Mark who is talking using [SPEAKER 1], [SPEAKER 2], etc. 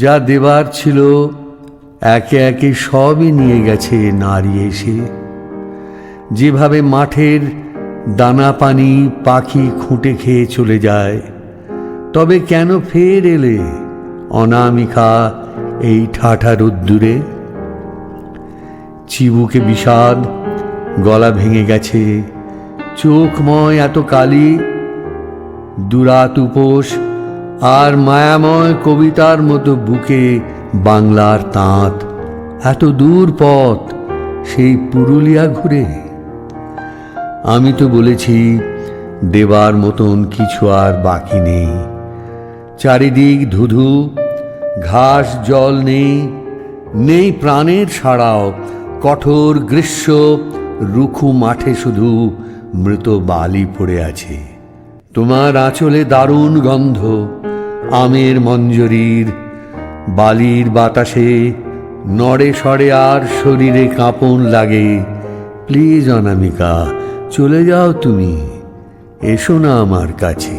[SPEAKER 1] যা দেবার ছিল একে একে সবই নিয়ে গেছে নারী এসে। যেভাবে মাঠের দানা পানি পাখি খুঁটে খেয়ে চলে যায়, তবে কেন ফের এলে অনামিকা এই ঠাঠা রোদ্দুরে? চিবুকে বিষাদ, গলা ভেঙে গেছে, চোখময় এত কালি, দুরাত উপোস আর মায়াময় কবিতার মতো বুকে বাংলার তাঁত। এত দূর পথ সেই পুরুলিয়া ঘুরে। আমি তো বলেছি দেবার মতন কিছু আর বাকি নেই। চারিদিক ধুধু, ঘাস জল নেই, নেই প্রাণের ছাড়াও। কঠোর গ্রীষ্ম রুখু মাঠে শুধু মৃত বালি পড়ে আছে। তোমার আঁচলে দারুণ গন্ধ আমের মঞ্জরির, বালির বাতাসে নড়ে সড়ে আর শরীরে কাঁপন লাগে। প্লিজ অনামিকা, চলে যাও তুমি, এসো না আমার কাছে।